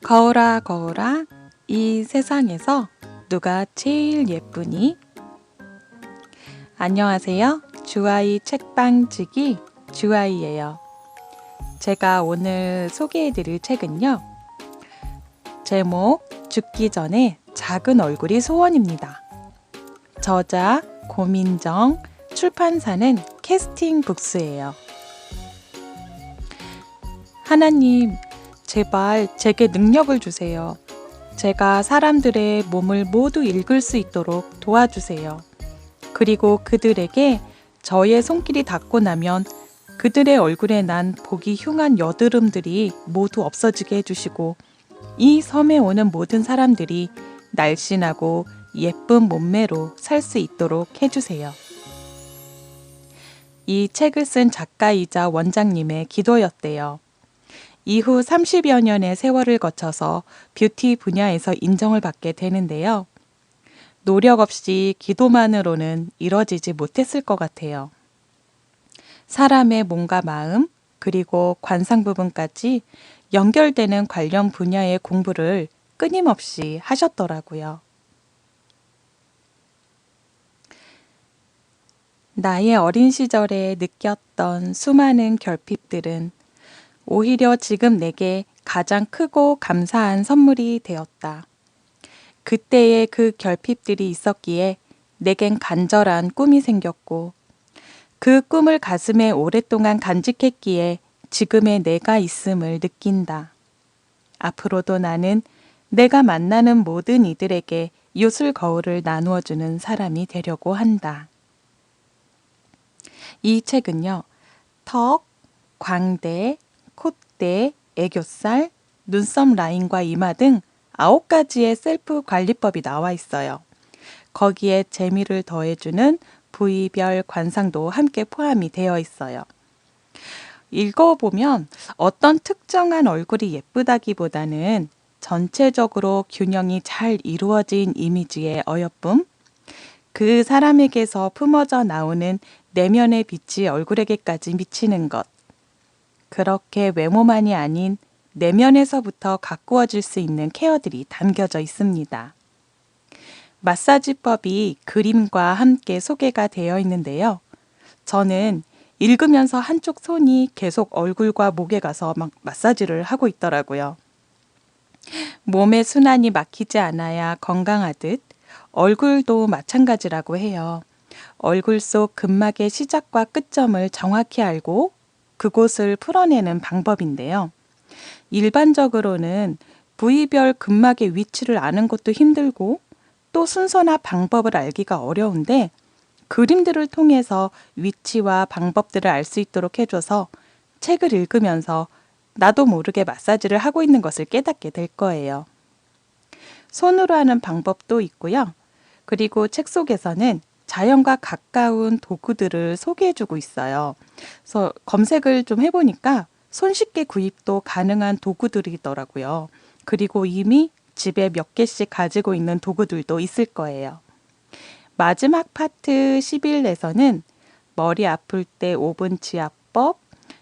거울아, 거울아, 이 세상에서 누가 제일 예쁘니? 안녕하세요. 주아이 책방지기 주아이예요. 제가 오늘 소개해드릴 책은요. 제목, 죽기 전에 작은 얼굴이 소원입니다. 저자, 고민정, 출판사는 캐스팅 북스예요. 하나님, 제발 제게 능력을 주세요. 제가 사람들의 몸을 모두 읽을 수 있도록 도와주세요. 그리고 그들에게 저의 손길이 닿고 나면 그들의 얼굴에 난 보기 흉한 여드름들이 모두 없어지게 해주시고 이 섬에 오는 모든 사람들이 날씬하고 예쁜 몸매로 살 수 있도록 해주세요. 이 책을 쓴 작가이자 원장님의 기도였대요. 이후 30여 년의 세월을 거쳐서 뷰티 분야에서 인정을 받게 되는데요. 노력 없이 기도만으로는 이뤄지지 못했을 것 같아요. 사람의 몸과 마음, 그리고 관상 부분까지 연결되는 관련 분야의 공부를 끊임없이 하셨더라고요. 나의 어린 시절에 느꼈던 수많은 결핍들은 오히려 지금 내게 가장 크고 감사한 선물이 되었다. 그때의 그 결핍들이 있었기에 내겐 간절한 꿈이 생겼고 그 꿈을 가슴에 오랫동안 간직했기에 지금의 내가 있음을 느낀다. 앞으로도 나는 내가 만나는 모든 이들에게 요술 거울을 나누어주는 사람이 되려고 한다. 이 책은요. 턱, 광대, 콧대, 애교살, 눈썹 라인과 이마 등 9가지의 셀프 관리법이 나와 있어요. 거기에 재미를 더해주는 부위별 관상도 함께 포함이 되어 있어요. 읽어보면 어떤 특정한 얼굴이 예쁘다기보다는 전체적으로 균형이 잘 이루어진 이미지의 어여쁨, 그 사람에게서 품어져 나오는 내면의 빛이 얼굴에게까지 미치는 것, 그렇게 외모만이 아닌 내면에서부터 가꾸어질 수 있는 케어들이 담겨져 있습니다. 마사지법이 그림과 함께 소개가 되어 있는데요. 저는 읽으면서 한쪽 손이 계속 얼굴과 목에 가서 막 마사지를 하고 있더라고요. 몸의 순환이 막히지 않아야 건강하듯 얼굴도 마찬가지라고 해요. 얼굴 속 근막의 시작과 끝점을 정확히 알고 그곳을 풀어내는 방법인데요. 일반적으로는 부위별 근막의 위치를 아는 것도 힘들고 또 순서나 방법을 알기가 어려운데 그림들을 통해서 위치와 방법들을 알 수 있도록 해줘서 책을 읽으면서 나도 모르게 마사지를 하고 있는 것을 깨닫게 될 거예요. 손으로 하는 방법도 있고요. 그리고 책 속에서는 자연과 가까운 도구들을 소개해주고 있어요. 그래서 검색을 좀 해보니까 손쉽게 구입도 가능한 도구들이더라고요. 그리고 이미 집에 몇 개씩 가지고 있는 도구들도 있을 거예요. 마지막 파트 11에서는 머리 아플 때 5분 치아법,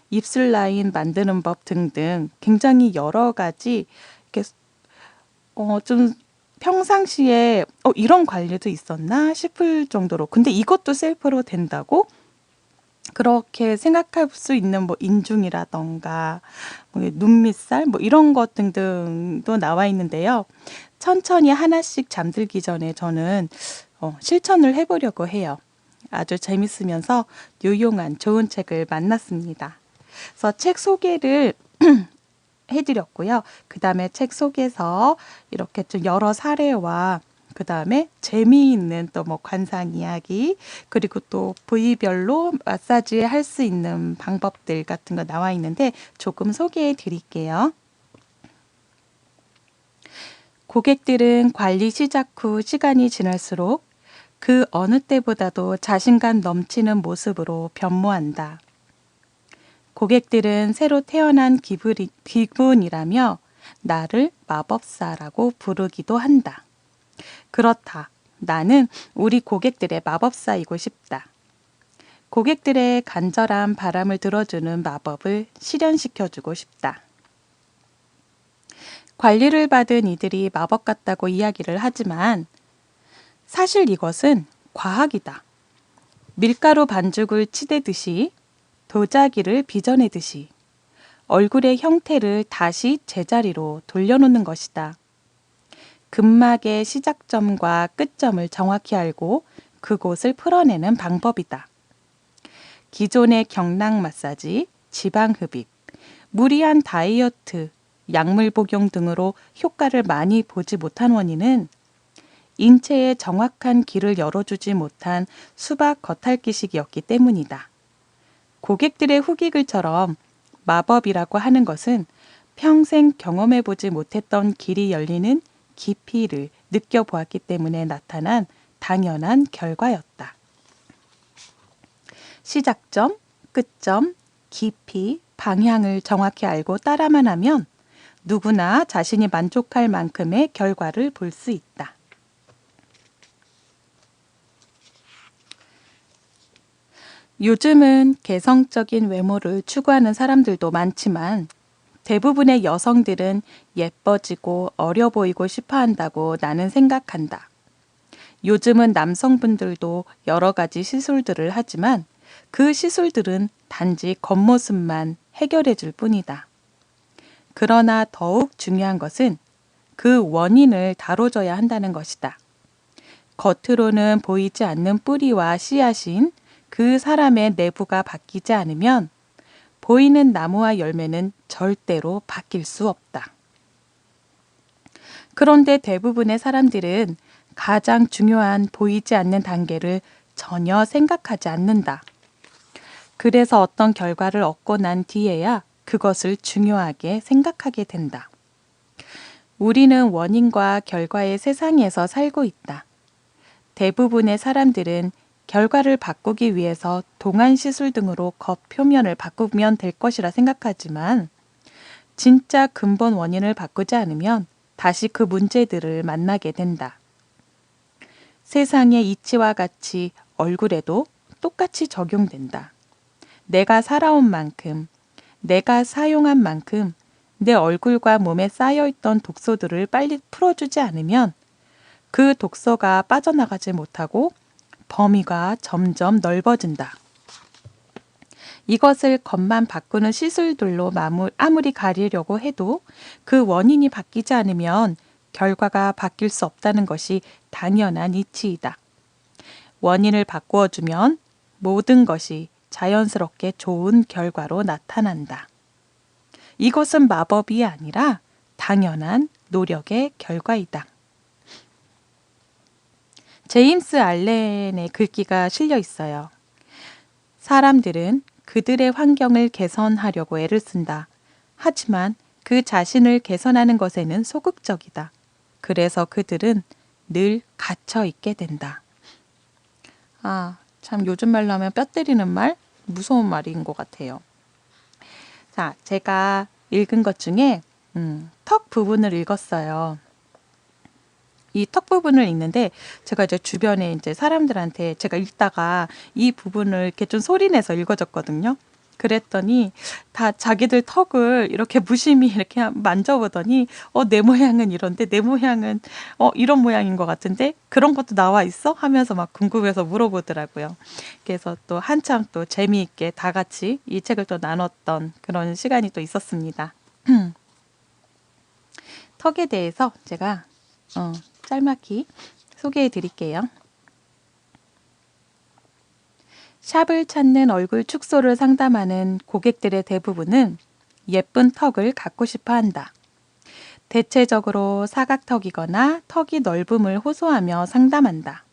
입술 라인 만드는 법 등등 굉장히 여러 가지 이렇게 좀 평상시에 이런 관리도 있었나 싶을 정도로 근데 이것도 셀프로 된다고? 그렇게 생각할 수 있는 뭐 인중이라던가 눈 밑살 이런 것 등등도 나와 있는데요. 천천히 하나씩 잠들기 전에 저는 실천을 해보려고 해요. 아주 재밌으면서 유용한 좋은 책을 만났습니다. 그래서 책 소개를 해드렸고요. 그 다음에 책 속에서 이렇게 좀 여러 사례와 그 다음에 재미있는 또 뭐 관상 이야기 그리고 또 부위별로 마사지 할 수 있는 방법들 같은 거 나와 있는데 조금 소개해 드릴게요. 고객들은 관리 시작 후 시간이 지날수록 그 어느 때보다도 자신감 넘치는 모습으로 변모한다. 고객들은 새로 태어난 기분이라며 나를 마법사라고 부르기도 한다. 그렇다. 나는 우리 고객들의 마법사이고 싶다. 고객들의 간절한 바람을 들어주는 마법을 실현시켜주고 싶다. 관리를 받은 이들이 마법 같다고 이야기를 하지만 사실 이것은 과학이다. 밀가루 반죽을 치대듯이 도자기를 빚어내듯이 얼굴의 형태를 다시 제자리로 돌려놓는 것이다. 근막의 시작점과 끝점을 정확히 알고 그곳을 풀어내는 방법이다. 기존의 경락 마사지, 지방 흡입, 무리한 다이어트, 약물 복용 등으로 효과를 많이 보지 못한 원인은 인체에 정확한 길을 열어주지 못한 수박 겉핥기식이었기 때문이다. 고객들의 후기글처럼 마법이라고 하는 것은 평생 경험해보지 못했던 길이 열리는 깊이를 느껴보았기 때문에 나타난 당연한 결과였다. 시작점, 끝점, 깊이, 방향을 정확히 알고 따라만 하면 누구나 자신이 만족할 만큼의 결과를 볼 수 있다. 요즘은 개성적인 외모를 추구하는 사람들도 많지만 대부분의 여성들은 예뻐지고 어려 보이고 싶어 한다고 나는 생각한다. 요즘은 남성분들도 여러 가지 시술들을 하지만 그 시술들은 단지 겉모습만 해결해 줄 뿐이다. 그러나 더욱 중요한 것은 그 원인을 다뤄줘야 한다는 것이다. 겉으로는 보이지 않는 뿌리와 씨앗인 그 사람의 내부가 바뀌지 않으면 보이는 나무와 열매는 절대로 바뀔 수 없다. 그런데 대부분의 사람들은 가장 중요한 보이지 않는 단계를 전혀 생각하지 않는다. 그래서 어떤 결과를 얻고 난 뒤에야 그것을 중요하게 생각하게 된다. 우리는 원인과 결과의 세상에서 살고 있다. 대부분의 사람들은 결과를 바꾸기 위해서 동안 시술 등으로 겉표면을 바꾸면 될 것이라 생각하지만 진짜 근본 원인을 바꾸지 않으면 다시 그 문제들을 만나게 된다. 세상의 이치와 같이 얼굴에도 똑같이 적용된다. 내가 살아온 만큼, 내가 사용한 만큼 내 얼굴과 몸에 쌓여있던 독소들을 빨리 풀어주지 않으면 그 독소가 빠져나가지 못하고 범위가 점점 넓어진다. 이것을 겉만 바꾸는 시술들로 아무리 가리려고 해도 그 원인이 바뀌지 않으면 결과가 바뀔 수 없다는 것이 당연한 이치이다. 원인을 바꾸어주면 모든 것이 자연스럽게 좋은 결과로 나타난다. 이것은 마법이 아니라 당연한 노력의 결과이다. 제임스 알렌의 글귀가 실려 있어요. 사람들은 그들의 환경을 개선하려고 애를 쓴다. 하지만 그 자신을 개선하는 것에는 소극적이다. 그래서 그들은 늘 갇혀 있게 된다. 참 요즘 말로 하면 뼈 때리는 말, 무서운 말인 것 같아요. 자, 제가 읽은 것 중에 턱 부분을 읽었어요. 이 턱 부분을 읽는데 제가 이제 주변에 이제 사람들한테 제가 읽다가 이 부분을 이렇게 좀 소리내서 읽어줬거든요. 그랬더니 다 자기들 턱을 이렇게 무심히 이렇게 만져보더니 내 모양은 이런데 내 모양은 이런 모양인 것 같은데 그런 것도 나와 있어? 하면서 막 궁금해서 물어보더라고요. 그래서 또 한참 또 재미있게 다 같이 이 책을 또 나눴던 그런 시간이 또 있었습니다. 턱에 대해서 제가 짤막히 소개해 드릴게요. 샵을 찾는 얼굴 축소를 상담하는 고객들의 대부분은 예쁜 턱을 갖고 싶어 한다. 대체적으로 사각턱이거나 턱이 넓음을 호소하며 상담한다.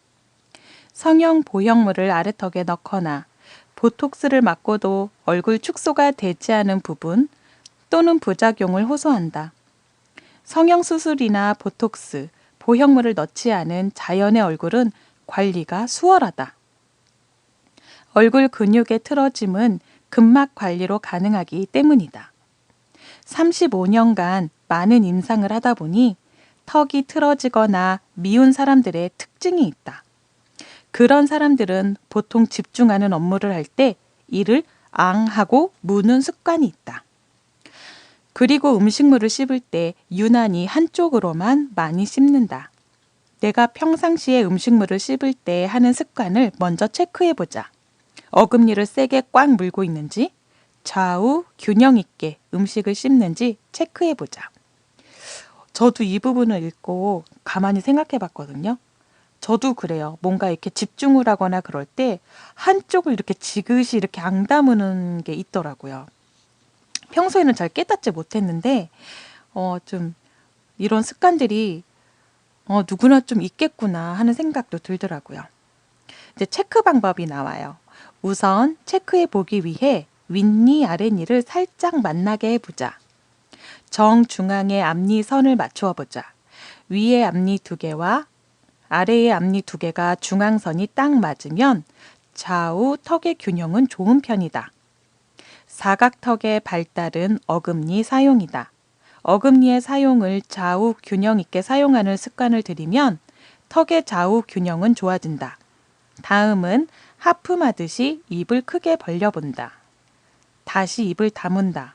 성형 보형물을 아래턱에 넣거나 보톡스를 맞고도 얼굴 축소가 되지 않은 부분 또는 부작용을 호소한다. 성형수술이나 보톡스, 보형물을 넣지 않은 자연의 얼굴은 관리가 수월하다. 얼굴 근육의 틀어짐은 근막 관리로 가능하기 때문이다. 35년간 많은 임상을 하다 보니 턱이 틀어지거나 미운 사람들의 특징이 있다. 그런 사람들은 보통 집중하는 업무를 할 때 이를 앙 하고 무는 습관이 있다. 그리고 음식물을 씹을 때 유난히 한쪽으로만 많이 씹는다. 내가 평상시에 음식물을 씹을 때 하는 습관을 먼저 체크해보자. 어금니를 세게 꽉 물고 있는지, 좌우 균형 있게 음식을 씹는지 체크해보자. 저도 이 부분을 읽고 가만히 생각해봤거든요. 저도 그래요. 뭔가 이렇게 집중을 하거나 그럴 때 한쪽을 이렇게 지그시 이렇게 앙다무는 게 있더라고요. 평소에는 잘 깨닫지 못했는데, 좀 이런 습관들이 누구나 좀 있겠구나 하는 생각도 들더라고요. 이제 체크 방법이 나와요. 우선 체크해 보기 위해 윗니 아랫니를 살짝 만나게 해보자. 정중앙에 앞니 선을 맞추어 보자. 위의 앞니 2개와 아래의 앞니 2개가 중앙선이 딱 맞으면 좌우 턱의 균형은 좋은 편이다. 사각턱의 발달은 어금니 사용이다. 어금니의 사용을 좌우 균형 있게 사용하는 습관을 들이면 턱의 좌우 균형은 좋아진다. 다음은 하품하듯이 입을 크게 벌려본다. 다시 입을 다문다.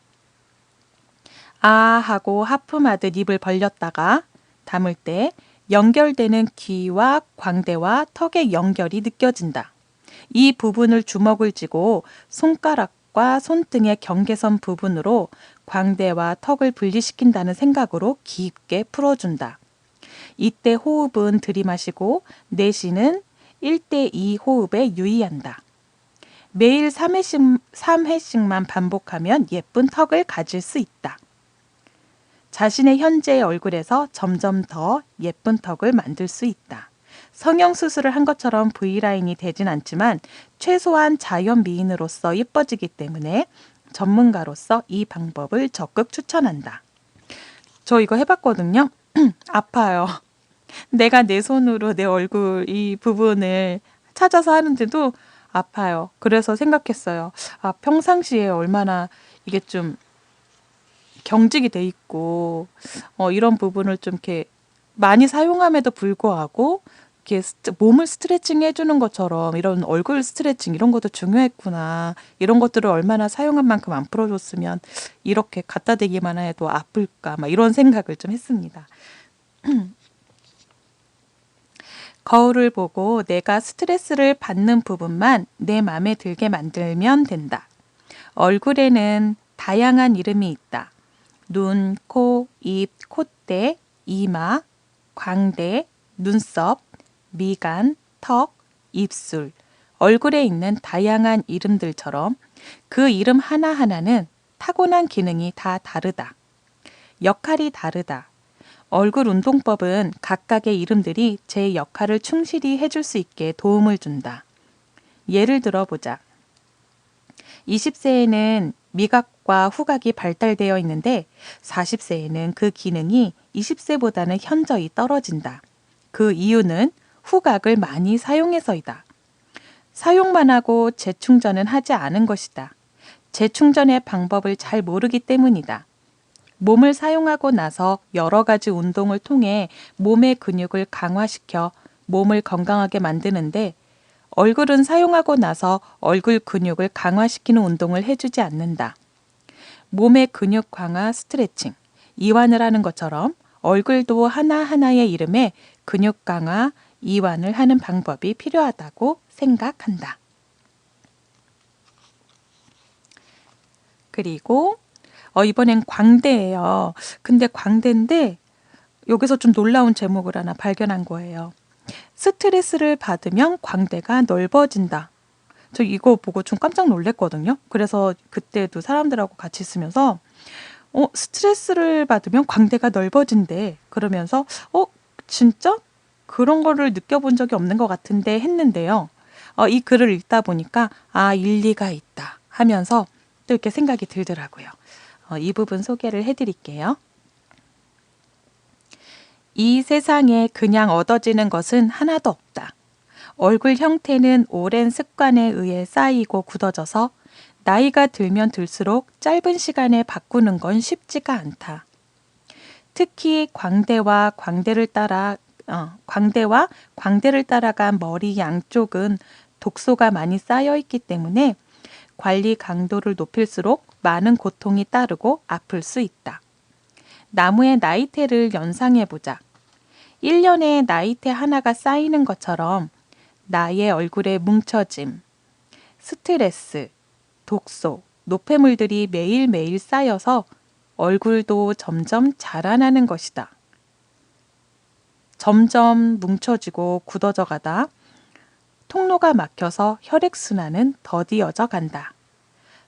아 하고 하품하듯 입을 벌렸다가 담을 때 연결되는 귀와 광대와 턱의 연결이 느껴진다. 이 부분을 주먹을 쥐고 손가락과 손등의 경계선 부분으로 광대와 턱을 분리시킨다는 생각으로 깊게 풀어준다. 이때 호흡은 들이마시고 내쉬는 1대2 호흡에 유의한다. 매일 3회씩만 반복하면 예쁜 턱을 가질 수 있다. 자신의 현재의 얼굴에서 점점 더 예쁜 턱을 만들 수 있다. 성형수술을 한 것처럼 V라인이 되진 않지만 최소한 자연 미인으로서 예뻐지기 때문에 전문가로서 이 방법을 적극 추천한다. 저 이거 해봤거든요. 아파요. 내가 내 손으로 내 얼굴 이 부분을 찾아서 하는데도 아파요. 그래서 생각했어요. 평상시에 얼마나 이게 좀 경직이 돼 있고 이런 부분을 좀 이렇게 많이 사용함에도 불구하고 이렇게 몸을 스트레칭 해주는 것처럼 이런 얼굴 스트레칭 이런 것도 중요했구나. 이런 것들을 얼마나 사용한 만큼 안 풀어줬으면 이렇게 갖다 대기만 해도 아플까 막 이런 생각을 좀 했습니다. 거울을 보고 내가 스트레스를 받는 부분만 내 맘에 들게 만들면 된다. 얼굴에는 다양한 이름이 있다. 눈, 코, 입, 콧대, 이마, 광대, 눈썹, 미간, 턱, 입술, 얼굴에 있는 다양한 이름들처럼 그 이름 하나하나는 타고난 기능이 다 다르다. 역할이 다르다. 얼굴 운동법은 각각의 이름들이 제 역할을 충실히 해줄 수 있게 도움을 준다. 예를 들어보자. 20세에는 미각과 후각이 발달되어 있는데 40세에는 그 기능이 20세보다는 현저히 떨어진다. 그 이유는 후각을 많이 사용해서이다. 사용만 하고 재충전은 하지 않은 것이다. 재충전의 방법을 잘 모르기 때문이다. 몸을 사용하고 나서 여러 가지 운동을 통해 몸의 근육을 강화시켜 몸을 건강하게 만드는데 얼굴은 사용하고 나서 얼굴 근육을 강화시키는 운동을 해주지 않는다. 몸의 근육 강화 스트레칭, 이완을 하는 것처럼 얼굴도 하나하나의 이름에 근육 강화, 이완을 하는 방법이 필요하다고 생각한다. 그리고 이번엔 광대예요. 근데 광대인데 여기서 좀 놀라운 제목을 하나 발견한 거예요. 스트레스를 받으면 광대가 넓어진다. 저 이거 보고 좀 깜짝 놀랐거든요. 그래서 그때도 사람들하고 같이 있으면서 스트레스를 받으면 광대가 넓어진대. 그러면서 진짜? 그런 거를 느껴본 적이 없는 것 같은데 했는데요. 이 글을 읽다 보니까 일리가 있다 하면서 또 이렇게 생각이 들더라고요. 이 부분 소개를 해드릴게요. 이 세상에 그냥 얻어지는 것은 하나도 없다. 얼굴 형태는 오랜 습관에 의해 쌓이고 굳어져서 나이가 들면 들수록 짧은 시간에 바꾸는 건 쉽지가 않다. 특히 광대와 광대를 따라간 머리 양쪽은 독소가 많이 쌓여 있기 때문에 관리 강도를 높일수록 많은 고통이 따르고 아플 수 있다. 나무의 나이테를 연상해보자. 1년에 나이테 하나가 쌓이는 것처럼 나의 얼굴에 뭉쳐짐, 스트레스, 독소, 노폐물들이 매일매일 쌓여서 얼굴도 점점 자라나는 것이다. 점점 뭉쳐지고 굳어져 가다 통로가 막혀서 혈액순환은 더디어져 간다.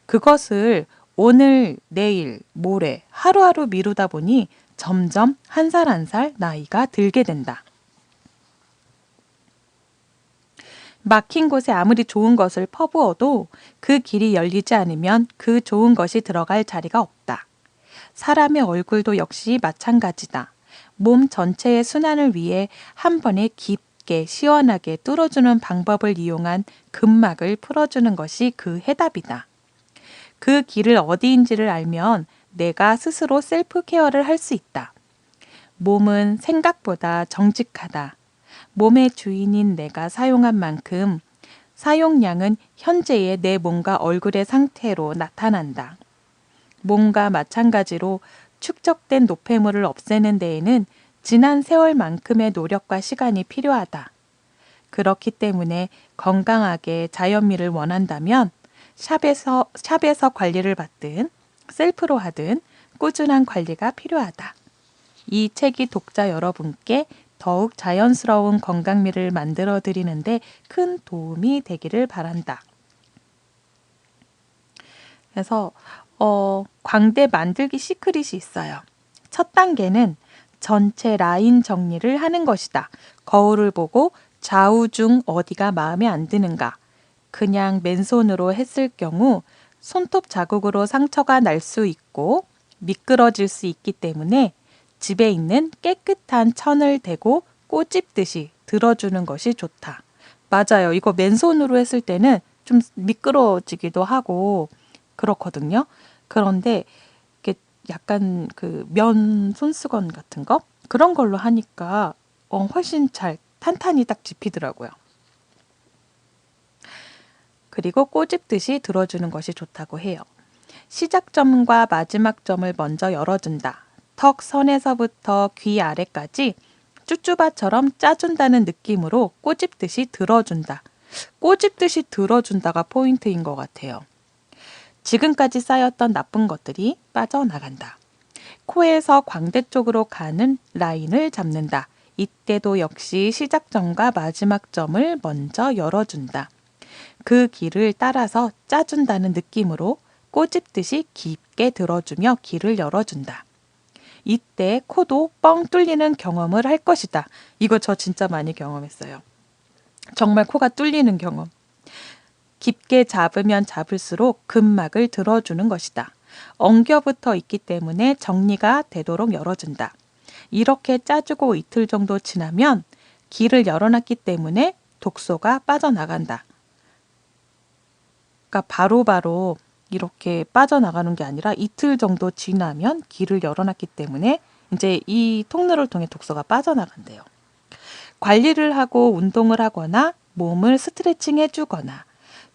그것을 오늘, 내일, 모레 하루하루 미루다 보니 점점 한 살 한 살 나이가 들게 된다. 막힌 곳에 아무리 좋은 것을 퍼부어도 그 길이 열리지 않으면 그 좋은 것이 들어갈 자리가 없다. 사람의 얼굴도 역시 마찬가지다. 몸 전체의 순환을 위해 한 번에 깊게 시원하게 뚫어주는 방법을 이용한 근막을 풀어주는 것이 그 해답이다. 그 길을 어디인지를 알면 내가 스스로 셀프 케어를 할 수 있다. 몸은 생각보다 정직하다. 몸의 주인인 내가 사용한 만큼 사용량은 현재의 내 몸과 얼굴의 상태로 나타난다. 몸과 마찬가지로 축적된 노폐물을 없애는 데에는 지난 세월만큼의 노력과 시간이 필요하다. 그렇기 때문에 건강하게 자연미를 원한다면 샵에서 관리를 받든 셀프로 하든 꾸준한 관리가 필요하다. 이 책이 독자 여러분께 더욱 자연스러운 건강미를 만들어 드리는데 큰 도움이 되기를 바란다. 그래서 광대 만들기 시크릿이 있어요. 첫 단계는 전체 라인 정리를 하는 것이다. 거울을 보고 좌우 중 어디가 마음에 안 드는가. 그냥 맨손으로 했을 경우 손톱 자국으로 상처가 날 수 있고 미끄러질 수 있기 때문에 집에 있는 깨끗한 천을 대고 꼬집듯이 들어주는 것이 좋다. 맞아요. 이거 맨손으로 했을 때는 좀 미끄러지기도 하고 그렇거든요. 그런데 이렇게 약간 그 면 손수건 같은 거 그런 걸로 하니까 훨씬 잘 탄탄히 딱 집히더라고요. 그리고 꼬집듯이 들어주는 것이 좋다고 해요. 시작점과 마지막 점을 먼저 열어준다. 턱 선에서부터 귀 아래까지 쭈쭈바처럼 짜준다는 느낌으로 꼬집듯이 들어준다. 꼬집듯이 들어준다가 포인트인 것 같아요. 지금까지 쌓였던 나쁜 것들이 빠져나간다. 코에서 광대 쪽으로 가는 라인을 잡는다. 이때도 역시 시작점과 마지막 점을 먼저 열어준다. 그 길을 따라서 짜준다는 느낌으로 꼬집듯이 깊게 들어주며 길을 열어준다. 이때 코도 뻥 뚫리는 경험을 할 것이다. 이거 저 진짜 많이 경험했어요. 정말 코가 뚫리는 경험. 깊게 잡으면 잡을수록 근막을 들어주는 것이다. 엉겨붙어 있기 때문에 정리가 되도록 열어준다. 이렇게 짜주고 이틀 정도 지나면 길을 열어놨기 때문에 독소가 빠져나간다. 그러니까 바로바로 이렇게 빠져나가는 게 아니라 이틀 정도 지나면 길을 열어놨기 때문에 이제 이 통로를 통해 독소가 빠져나간대요. 관리를 하고 운동을 하거나 몸을 스트레칭 해주거나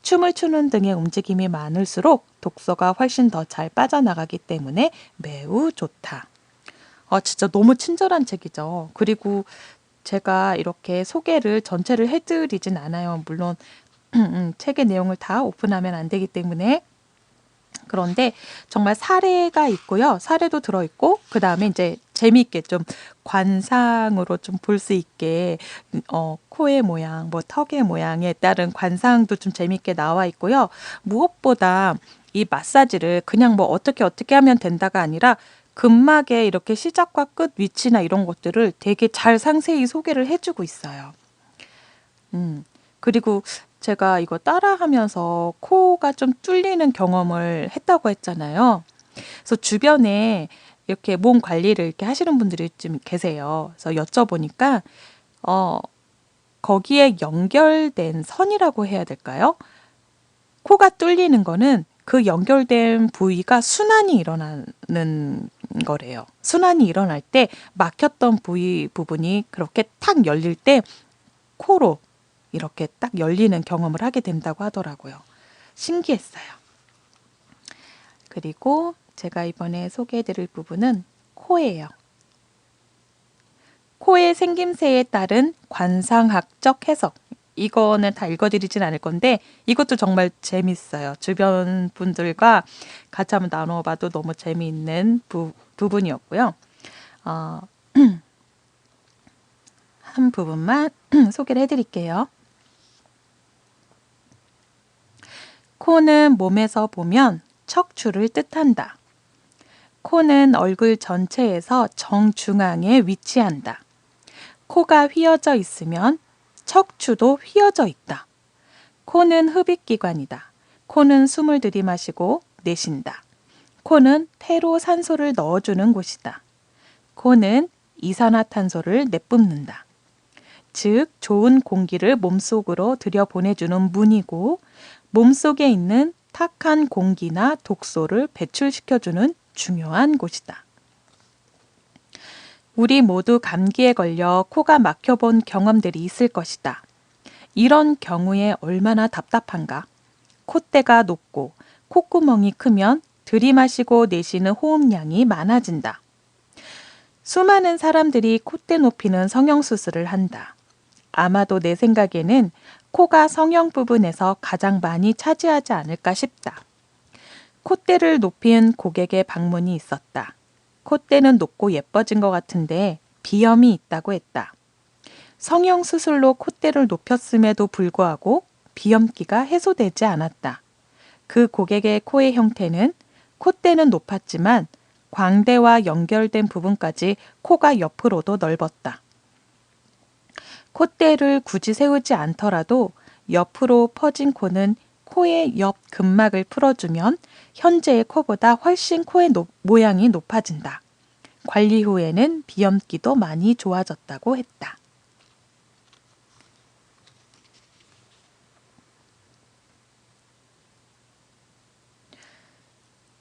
춤을 추는 등의 움직임이 많을수록 독소가 훨씬 더 잘 빠져나가기 때문에 매우 좋다. 진짜 너무 친절한 책이죠. 그리고 제가 이렇게 소개를 전체를 해드리진 않아요. 물론 책의 내용을 다 오픈하면 안 되기 때문에. 그런데 정말 사례가 있고요. 사례도 들어있고 그 다음에 이제 재미있게 좀 관상으로 좀 볼 수 있게 코의 모양, 뭐 턱의 모양에 따른 관상도 좀 재미있게 나와 있고요. 무엇보다 이 마사지를 그냥 뭐 어떻게 하면 된다가 아니라 근막의 이렇게 시작과 끝 위치나 이런 것들을 되게 잘 상세히 소개를 해주고 있어요. 그리고 제가 이거 따라하면서 코가 좀 뚫리는 경험을 했다고 했잖아요. 그래서 주변에 이렇게 몸 관리를 이렇게 하시는 분들이 좀 계세요. 그래서 여쭤보니까 거기에 연결된 선이라고 해야 될까요? 코가 뚫리는 거는 그 연결된 부위가 순환이 일어나는 거래요. 순환이 일어날 때 막혔던 부분이 그렇게 탁 열릴 때 코로 이렇게 딱 열리는 경험을 하게 된다고 하더라고요. 신기했어요. 그리고 제가 이번에 소개해드릴 부분은 코예요. 코의 생김새에 따른 관상학적 해석. 이거는 다 읽어드리진 않을 건데 이것도 정말 재밌어요. 주변 분들과 같이 한번 나눠봐도 너무 재미있는 부분이었고요. 한 부분만 소개를 해드릴게요. 코는 몸에서 보면 척추를 뜻한다. 코는 얼굴 전체에서 정중앙에 위치한다. 코가 휘어져 있으면 척추도 휘어져 있다. 코는 흡입기관이다. 코는 숨을 들이마시고 내쉰다. 코는 폐로 산소를 넣어주는 곳이다. 코는 이산화탄소를 내뿜는다. 즉, 좋은 공기를 몸속으로 들여보내주는 문이고 몸속에 있는 탁한 공기나 독소를 배출시켜주는 중요한 곳이다. 우리 모두 감기에 걸려 코가 막혀본 경험들이 있을 것이다. 이런 경우에 얼마나 답답한가. 콧대가 높고 콧구멍이 크면 들이마시고 내쉬는 호흡량이 많아진다. 수많은 사람들이 콧대 높이는 성형수술을 한다. 아마도 내 생각에는 코가 성형 부분에서 가장 많이 차지하지 않을까 싶다. 콧대를 높인 고객의 방문이 있었다. 콧대는 높고 예뻐진 것 같은데 비염이 있다고 했다. 성형수술로 콧대를 높였음에도 불구하고 비염기가 해소되지 않았다. 그 고객의 코의 형태는 콧대는 높았지만 광대와 연결된 부분까지 코가 옆으로도 넓었다. 콧대를 굳이 세우지 않더라도 옆으로 퍼진 코는 코의 옆 근막을 풀어주면 현재의 코보다 훨씬 코의 모양이 높아진다. 관리 후에는 비염기도 많이 좋아졌다고 했다.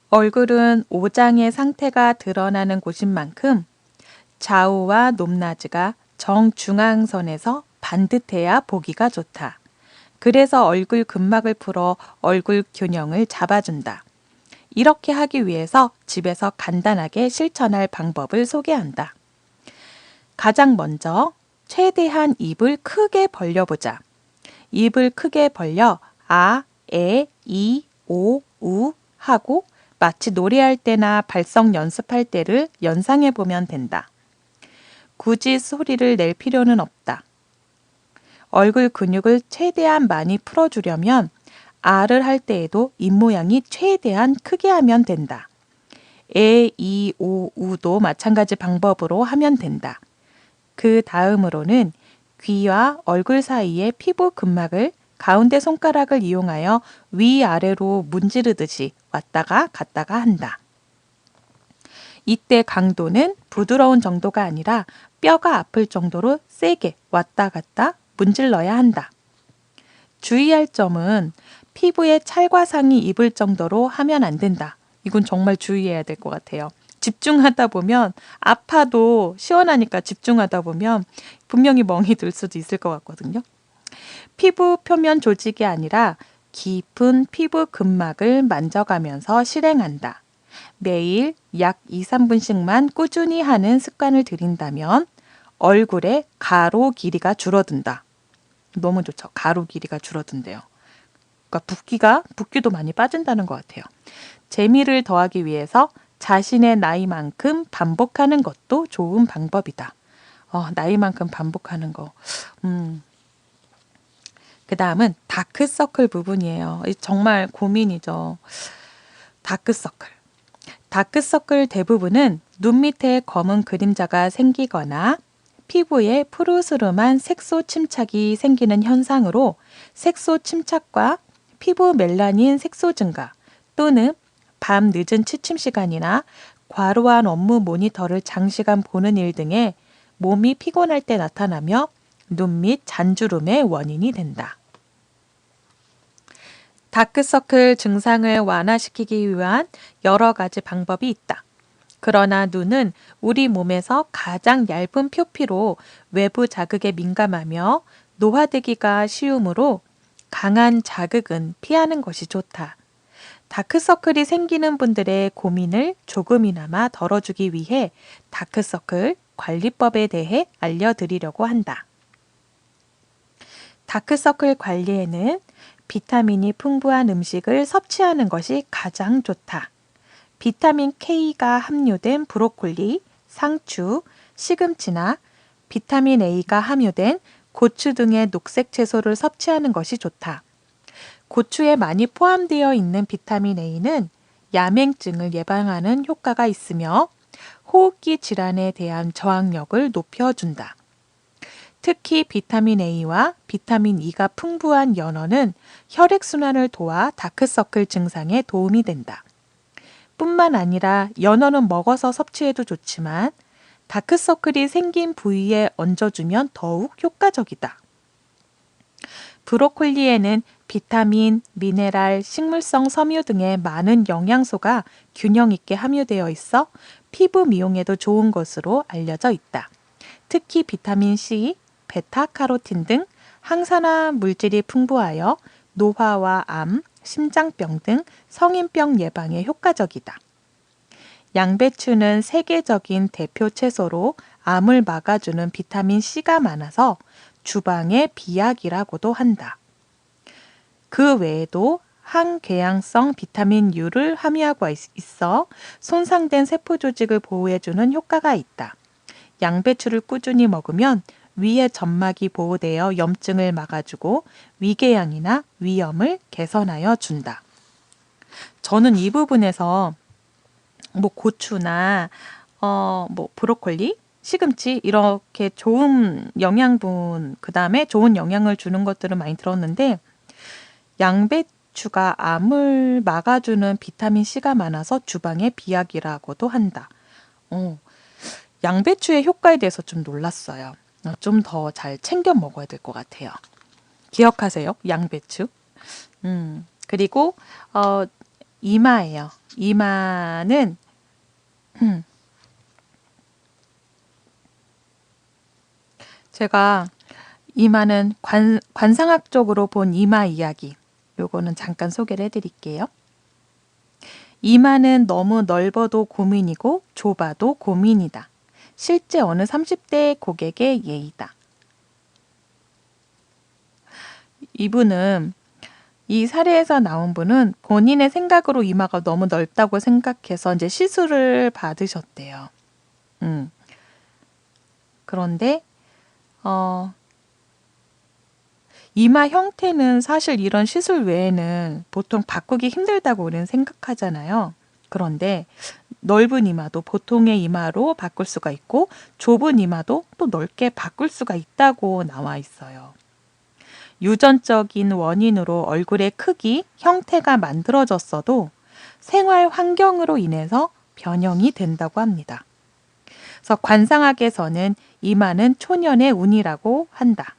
얼굴은 오장의 상태가 드러나는 곳인 만큼 좌우와 높낮이가 정중앙선에서 반듯해야 보기가 좋다. 그래서 얼굴 근막을 풀어 얼굴 균형을 잡아준다. 이렇게 하기 위해서 집에서 간단하게 실천할 방법을 소개한다. 가장 먼저 최대한 입을 크게 벌려보자. 입을 크게 벌려 아, 에, 이, 오, 우 하고 마치 노래할 때나 발성 연습할 때를 연상해 보면 된다. 굳이 소리를 낼 필요는 없다. 얼굴 근육을 최대한 많이 풀어주려면 아를 할 때에도 입모양이 최대한 크게 하면 된다. 에, 이, 오, 우도 마찬가지 방법으로 하면 된다. 그 다음으로는 귀와 얼굴 사이의 피부 근막을 가운데 손가락을 이용하여 위아래로 문지르듯이 왔다가 갔다가 한다. 이때 강도는 부드러운 정도가 아니라 뼈가 아플 정도로 세게 왔다 갔다 문질러야 한다. 주의할 점은 피부에 찰과상이 입을 정도로 하면 안 된다. 이건 정말 주의해야 될 것 같아요. 집중하다 보면 아파도 시원하니까 집중하다 보면 분명히 멍이 들 수도 있을 것 같거든요. 피부 표면 조직이 아니라 깊은 피부 근막을 만져가면서 실행한다. 매일 약 2, 3분씩만 꾸준히 하는 습관을 들인다면 얼굴의 가로 길이가 줄어든다. 너무 좋죠. 가로 길이가 줄어든대요. 그러니까 붓기도 많이 빠진다는 것 같아요. 재미를 더하기 위해서 자신의 나이만큼 반복하는 것도 좋은 방법이다. 나이만큼 반복하는 거. 그 다음은 다크서클 부분이에요. 정말 고민이죠. 다크서클. 다크서클 대부분은 눈 밑에 검은 그림자가 생기거나 피부에 푸르스름한 색소 침착이 생기는 현상으로 색소 침착과 피부 멜라닌 색소 증가 또는 밤 늦은 취침 시간이나 과로한 업무 모니터를 장시간 보는 일 등의 몸이 피곤할 때 나타나며 눈 밑 잔주름의 원인이 된다. 다크서클 증상을 완화시키기 위한 여러 가지 방법이 있다. 그러나 눈은 우리 몸에서 가장 얇은 표피로 외부 자극에 민감하며 노화되기가 쉬우므로 강한 자극은 피하는 것이 좋다. 다크서클이 생기는 분들의 고민을 조금이나마 덜어주기 위해 다크서클 관리법에 대해 알려드리려고 한다. 다크서클 관리에는 비타민이 풍부한 음식을 섭취하는 것이 가장 좋다. 비타민 K가 함유된 브로콜리, 상추, 시금치나 비타민 A가 함유된 고추 등의 녹색 채소를 섭취하는 것이 좋다. 고추에 많이 포함되어 있는 비타민 A는 야맹증을 예방하는 효과가 있으며 호흡기 질환에 대한 저항력을 높여준다. 특히 비타민 A와 비타민 E가 풍부한 연어는 혈액순환을 도와 다크서클 증상에 도움이 된다. 뿐만 아니라 연어는 먹어서 섭취해도 좋지만 다크서클이 생긴 부위에 얹어주면 더욱 효과적이다. 브로콜리에는 비타민, 미네랄, 식물성 섬유 등의 많은 영양소가 균형 있게 함유되어 있어 피부 미용에도 좋은 것으로 알려져 있다. 특히 비타민 C, 베타카로틴 등 항산화 물질이 풍부하여 노화와 암, 심장병 등 성인병 예방에 효과적이다. 양배추는 세계적인 대표 채소로 암을 막아주는 비타민 C가 많아서 주방의 비약이라고도 한다. 그 외에도 항궤양성 비타민 U를 함유하고 있어 손상된 세포 조직을 보호해주는 효과가 있다. 양배추를 꾸준히 먹으면 위의 점막이 보호되어 염증을 막아주고 위궤양이나 위염을 개선하여 준다. 저는 이 부분에서 고추나 브로콜리, 시금치 이렇게 좋은 영양분, 그 다음에 좋은 영양을 주는 것들은 많이 들었는데 양배추가 암을 막아주는 비타민 C가 많아서 주방의 비약이라고도 한다. 양배추의 효과에 대해서 좀 놀랐어요. 좀 더 잘 챙겨 먹어야 될 것 같아요. 기억하세요? 양배추. 그리고 이마예요. 이마는 제가 이마는 관상학적으로 본 이마 이야기. 요거는 잠깐 소개를 해드릴게요. 이마는 너무 넓어도 고민이고 좁아도 고민이다. 실제 어느 30대 고객의 예의다. 이분은 이 사례에서 나온 분은 본인의 생각으로 이마가 너무 넓다고 생각해서 이제 시술을 받으셨대요. 그런데 이마 형태는 사실 이런 시술 외에는 보통 바꾸기 힘들다고 우리는 생각하잖아요. 그런데 넓은 이마도 보통의 이마로 바꿀 수가 있고 좁은 이마도 또 넓게 바꿀 수가 있다고 나와 있어요. 유전적인 원인으로 얼굴의 크기, 형태가 만들어졌어도 생활 환경으로 인해서 변형이 된다고 합니다. 그래서 관상학에서는 이마는 초년의 운이라고 한다.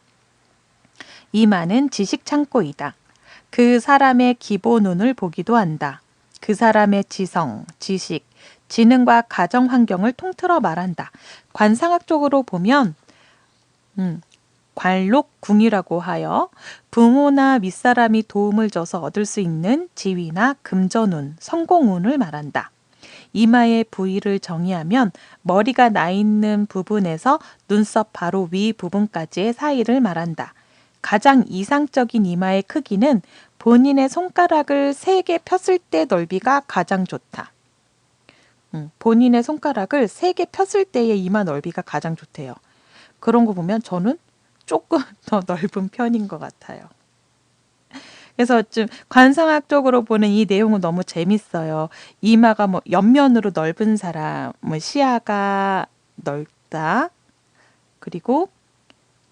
이마는 지식 창고이다. 그 사람의 기본 운을 보기도 한다. 그 사람의 지성, 지식, 지능과 가정 환경을 통틀어 말한다. 관상학적으로 보면 관록궁이라고 하여 부모나 윗사람이 도움을 줘서 얻을 수 있는 지위나 금전운, 성공운을 말한다. 이마의 부위를 정의하면 머리가 나 있는 부분에서 눈썹 바로 위 부분까지의 사이를 말한다. 가장 이상적인 이마의 크기는 본인의 손가락을 3개 폈을 때 넓이가 가장 좋다. 본인의 손가락을 3개 폈을 때의 이마 넓이가 가장 좋대요. 그런 거 보면 저는 조금 더 넓은 편인 것 같아요. 그래서 좀 관상학적으로 보는 이 내용은 너무 재밌어요. 이마가 옆면으로 넓은 사람, 시야가 넓다. 그리고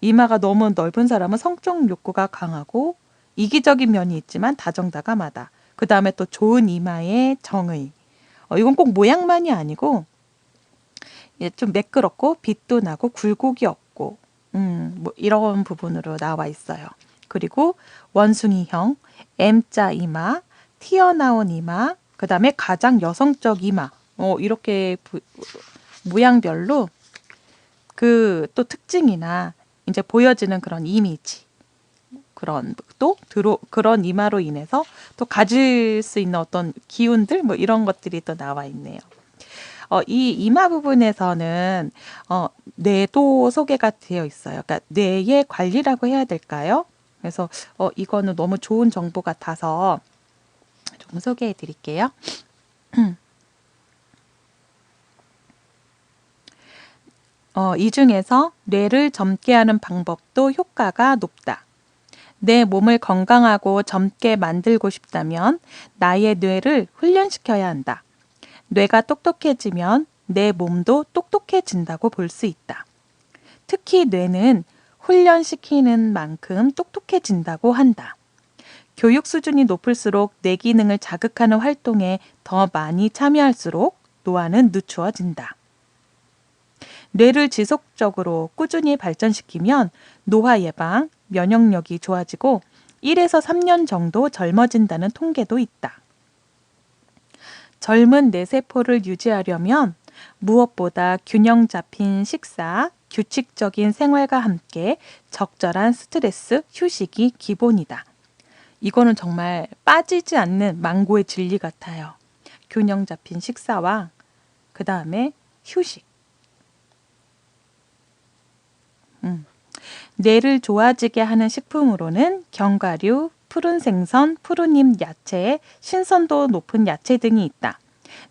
이마가 너무 넓은 사람은 성적 욕구가 강하고 이기적인 면이 있지만 다정다감하다. 그 다음에 또 좋은 이마의 정의. 이건 꼭 모양만이 아니고 좀 매끄럽고 빛도 나고 굴곡이 없고 이런 부분으로 나와 있어요. 그리고 원숭이형, M자 이마, 튀어나온 이마, 그 다음에 가장 여성적 이마. 이렇게 모양별로 그 또 특징이나 이제 보여지는 그런 이미지. 그런 이마로 인해서 또 가질 수 있는 어떤 기운들 뭐 이런 것들이 또 나와 있네요. 이 이마 부분에서는 뇌도 소개가 되어 있어요. 그러니까 뇌의 관리라고 해야 될까요? 그래서 이거는 너무 좋은 정보 같아서 좀 소개해 드릴게요. 이 중에서 뇌를 젊게 하는 방법도 효과가 높다. 내 몸을 건강하고 젊게 만들고 싶다면 나의 뇌를 훈련시켜야 한다. 뇌가 똑똑해지면 내 몸도 똑똑해진다고 볼 수 있다. 특히 뇌는 훈련시키는 만큼 똑똑해진다고 한다. 교육 수준이 높을수록 뇌 기능을 자극하는 활동에 더 많이 참여할수록 노화는 늦추어진다. 뇌를 지속적으로 꾸준히 발전시키면 노화 예방, 면역력이 좋아지고 1에서 3년 정도 젊어진다는 통계도 있다. 젊은 뇌세포를 유지하려면 무엇보다 균형 잡힌 식사, 규칙적인 생활과 함께 적절한 스트레스, 휴식이 기본이다. 이거는 정말 빠지지 않는 만고의 진리 같아요. 균형 잡힌 식사와 그 다음에 휴식. 뇌를 좋아지게 하는 식품으로는 견과류, 푸른 생선, 푸른잎 야채, 신선도 높은 야채 등이 있다.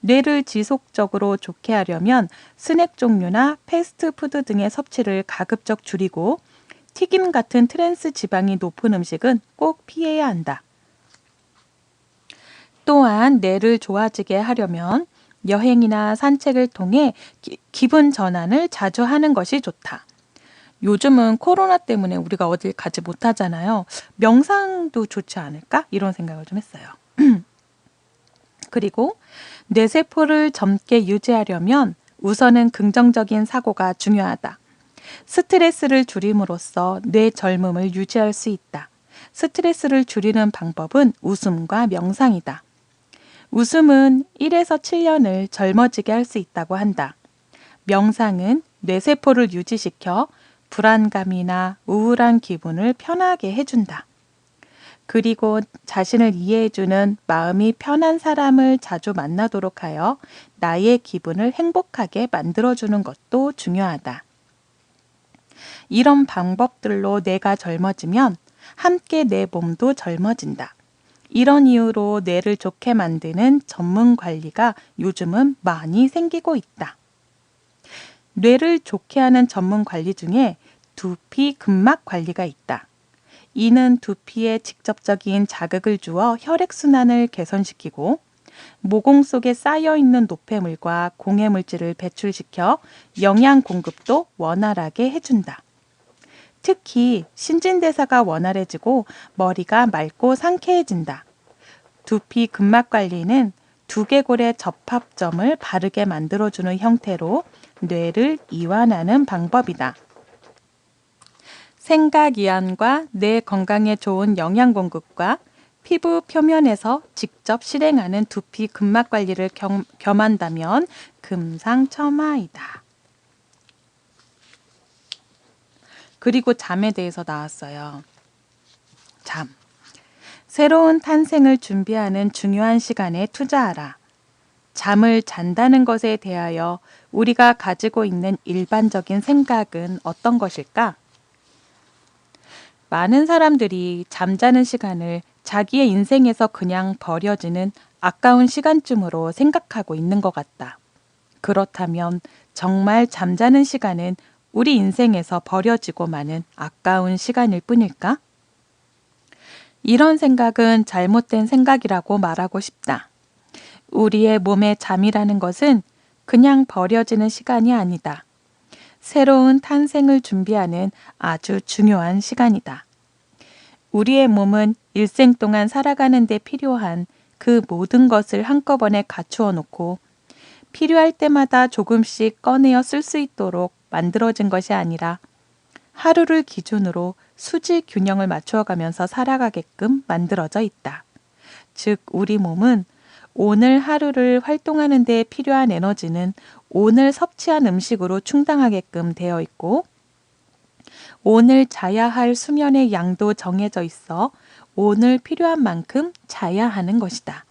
뇌를 지속적으로 좋게 하려면 스낵 종류나 패스트푸드 등의 섭취를 가급적 줄이고 튀김 같은 트랜스 지방이 높은 음식은 꼭 피해야 한다. 또한 뇌를 좋아지게 하려면 여행이나 산책을 통해 기분 전환을 자주 하는 것이 좋다. 요즘은 코로나 때문에 우리가 어딜 가지 못하잖아요. 명상도 좋지 않을까? 이런 생각을 좀 했어요. 그리고 뇌세포를 젊게 유지하려면 우선은 긍정적인 사고가 중요하다. 스트레스를 줄임으로써 뇌 젊음을 유지할 수 있다. 스트레스를 줄이는 방법은 웃음과 명상이다. 웃음은 1에서 7년을 젊어지게 할 수 있다고 한다. 명상은 뇌세포를 유지시켜 불안감이나 우울한 기분을 편하게 해준다. 그리고 자신을 이해해주는 마음이 편한 사람을 자주 만나도록 하여 나의 기분을 행복하게 만들어주는 것도 중요하다. 이런 방법들로 뇌가 젊어지면 함께 내 몸도 젊어진다. 이런 이유로 뇌를 좋게 만드는 전문 관리가 요즘은 많이 생기고 있다. 뇌를 좋게 하는 전문 관리 중에 두피 근막 관리가 있다. 이는 두피에 직접적인 자극을 주어 혈액순환을 개선시키고 모공 속에 쌓여있는 노폐물과 공해물질을 배출시켜 영양 공급도 원활하게 해준다. 특히 신진대사가 원활해지고 머리가 맑고 상쾌해진다. 두피 근막 관리는 두개골의 접합점을 바르게 만들어주는 형태로 뇌를 이완하는 방법이다. 생각 이완과 뇌 건강에 좋은 영양 공급과 피부 표면에서 직접 실행하는 두피 근막 관리를 겸한다면 금상첨화이다. 그리고 잠에 대해서 나왔어요. 잠. 새로운 탄생을 준비하는 중요한 시간에 투자하라. 잠을 잔다는 것에 대하여 우리가 가지고 있는 일반적인 생각은 어떤 것일까? 많은 사람들이 잠자는 시간을 자기의 인생에서 그냥 버려지는 아까운 시간쯤으로 생각하고 있는 것 같다. 그렇다면 정말 잠자는 시간은 우리 인생에서 버려지고 마는 아까운 시간일 뿐일까? 이런 생각은 잘못된 생각이라고 말하고 싶다. 우리의 몸의 잠이라는 것은 그냥 버려지는 시간이 아니다. 새로운 탄생을 준비하는 아주 중요한 시간이다. 우리의 몸은 일생 동안 살아가는 데 필요한 그 모든 것을 한꺼번에 갖추어 놓고 필요할 때마다 조금씩 꺼내어 쓸 수 있도록 만들어진 것이 아니라 하루를 기준으로 수직 균형을 맞추어 가면서 살아가게끔 만들어져 있다. 즉, 우리 몸은 오늘 하루를 활동하는 데 필요한 에너지는 오늘 섭취한 음식으로 충당하게끔 되어 있고 오늘 자야 할 수면의 양도 정해져 있어 오늘 필요한 만큼 자야 하는 것이다.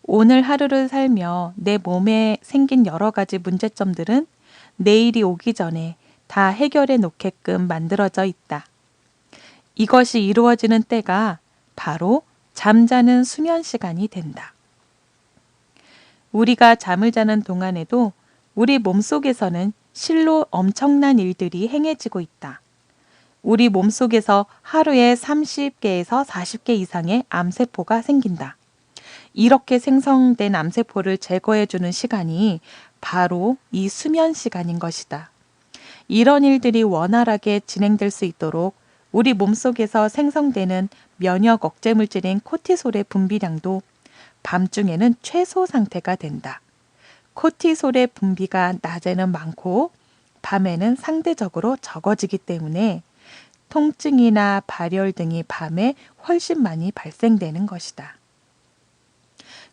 오늘 하루를 살며 내 몸에 생긴 여러 가지 문제점들은 내일이 오기 전에 다 해결해 놓게끔 만들어져 있다. 이것이 이루어지는 때가 바로 잠자는 수면 시간이 된다. 우리가 잠을 자는 동안에도 우리 몸속에서는 실로 엄청난 일들이 행해지고 있다. 우리 몸속에서 하루에 30개에서 40개 이상의 암세포가 생긴다. 이렇게 생성된 암세포를 제거해주는 시간이 바로 이 수면 시간인 것이다. 이런 일들이 원활하게 진행될 수 있도록 우리 몸속에서 생성되는 면역 억제 물질인 코티솔의 분비량도 밤중에는 최소 상태가 된다. 코티솔의 분비가 낮에는 많고 밤에는 상대적으로 적어지기 때문에 통증이나 발열 등이 밤에 훨씬 많이 발생되는 것이다.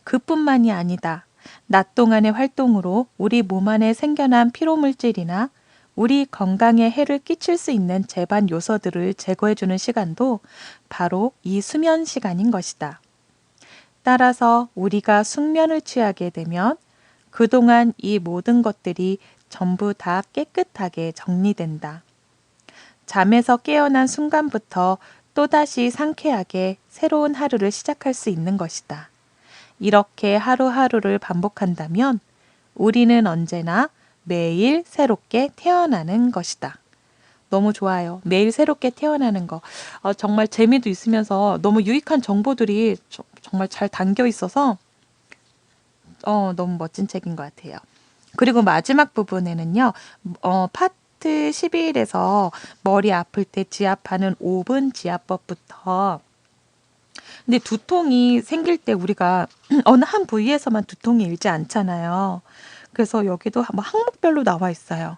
그뿐만이 아니다. 낮 동안의 활동으로 우리 몸 안에 생겨난 피로물질이나 우리 건강에 해를 끼칠 수 있는 제반 요소들을 제거해주는 시간도 바로 이 수면 시간인 것이다. 따라서 우리가 숙면을 취하게 되면 그동안 이 모든 것들이 전부 다 깨끗하게 정리된다. 잠에서 깨어난 순간부터 또다시 상쾌하게 새로운 하루를 시작할 수 있는 것이다. 이렇게 하루하루를 반복한다면 우리는 언제나 매일 새롭게 태어나는 것이다. 너무 좋아요. 매일 새롭게 태어나는 거. 정말 재미도 있으면서 너무 유익한 정보들이 정말 잘 담겨 있어서 너무 멋진 책인 것 같아요. 그리고 마지막 부분에는요. 파트 11에서 머리 아플 때 지압하는 5분 지압법부터 근데 두통이 생길 때 우리가 어느 한 부위에서만 두통이 일지 않잖아요. 그래서 여기도 뭐 항목별로 나와 있어요.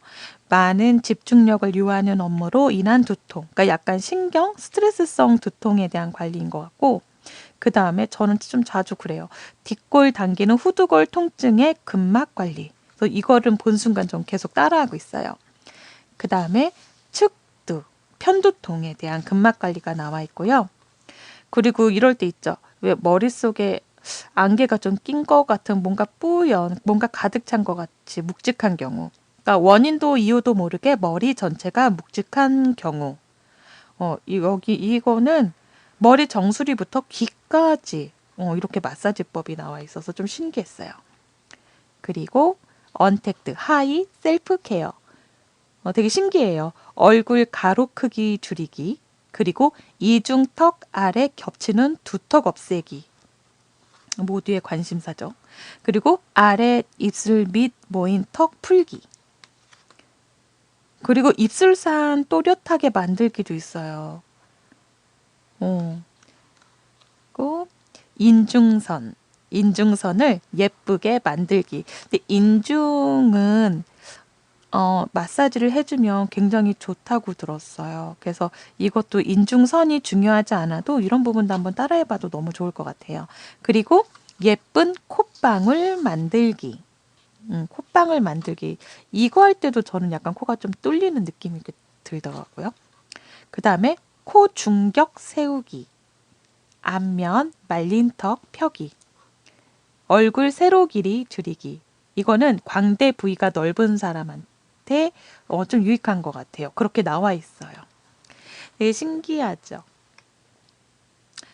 많은 집중력을 요하는 업무로 인한 두통, 그러니까 약간 신경, 스트레스성 두통에 대한 관리인 것 같고 그 다음에 저는 좀 자주 그래요. 뒷골 당기는 후두골 통증의 근막 관리. 그래서 이거를 본 순간 좀 계속 따라하고 있어요. 그 다음에 측두, 편두통에 대한 근막 관리가 나와 있고요. 그리고 이럴 때 있죠. 왜 머릿속에 안개가 좀 낀 것 같은 뭔가 뿌연, 뭔가 가득 찬 것 같이 묵직한 경우. 그러니까 원인도 이유도 모르게 머리 전체가 묵직한 경우. 이거는 머리 정수리부터 귀까지 이렇게 마사지법이 나와 있어서 좀 신기했어요. 그리고 언택트, 하이, 셀프 케어. 되게 신기해요. 얼굴 가로 크기 줄이기. 그리고 이중턱 아래 겹치는 두턱 없애기. 모두의 관심사죠. 그리고 아래 입술 밑 모인 턱 풀기. 그리고 입술산 또렷하게 만들기도 있어요. 또 인중선을 예쁘게 만들기. 근데 인중은 마사지를 해주면 굉장히 좋다고 들었어요. 그래서 이것도 인중선이 중요하지 않아도 이런 부분도 한번 따라해봐도 너무 좋을 것 같아요. 그리고 예쁜 콧방울 만들기. 콧방울 만들기. 이거 할 때도 저는 약간 코가 좀 뚫리는 느낌이 들더라고요. 그 다음에 코 중격 세우기. 앞면 말린 턱 펴기. 얼굴 세로 길이 줄이기. 이거는 광대 부위가 넓은 사람한테 좀 유익한 것 같아요. 그렇게 나와 있어요. 되게 신기하죠.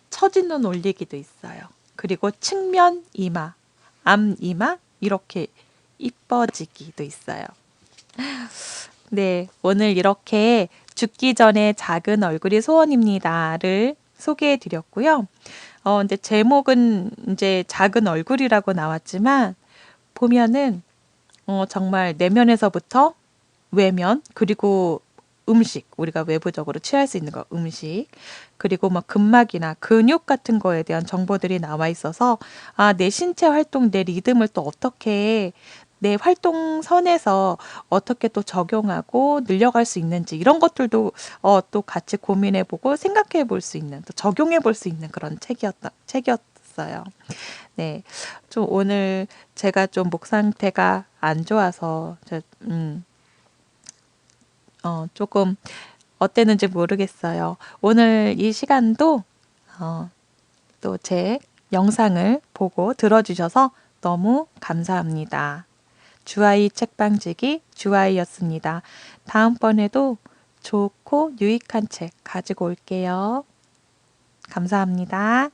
처진 눈 올리기도 있어요. 그리고 측면 이마, 앞 이마 이렇게 이뻐지기도 있어요. 네, 오늘 이렇게 죽기 전에 작은 얼굴이 소원입니다를 소개해 드렸고요. 근데 제목은 이제 작은 얼굴이라고 나왔지만 보면은 정말 내면에서부터 외면 그리고 음식 우리가 외부적으로 취할 수 있는 거 음식 그리고 뭐 근막이나 근육 같은 거에 대한 정보들이 나와 있어서 내 신체 활동 내 리듬을 또 어떻게 내 활동 선에서 어떻게 또 적용하고 늘려갈 수 있는지 이런 것들도 또 같이 고민해보고 생각해볼 수 있는 또 적용해볼 수 있는 그런 책이었어요. 네, 좀 오늘 제가 좀 목 상태가 안 좋아서 조금 어땠는지 모르겠어요. 오늘 이 시간도 또 제 영상을 보고 들어주셔서 너무 감사합니다. 주아이 책방지기 주아이였습니다. 다음번에도 좋고 유익한 책 가지고 올게요. 감사합니다.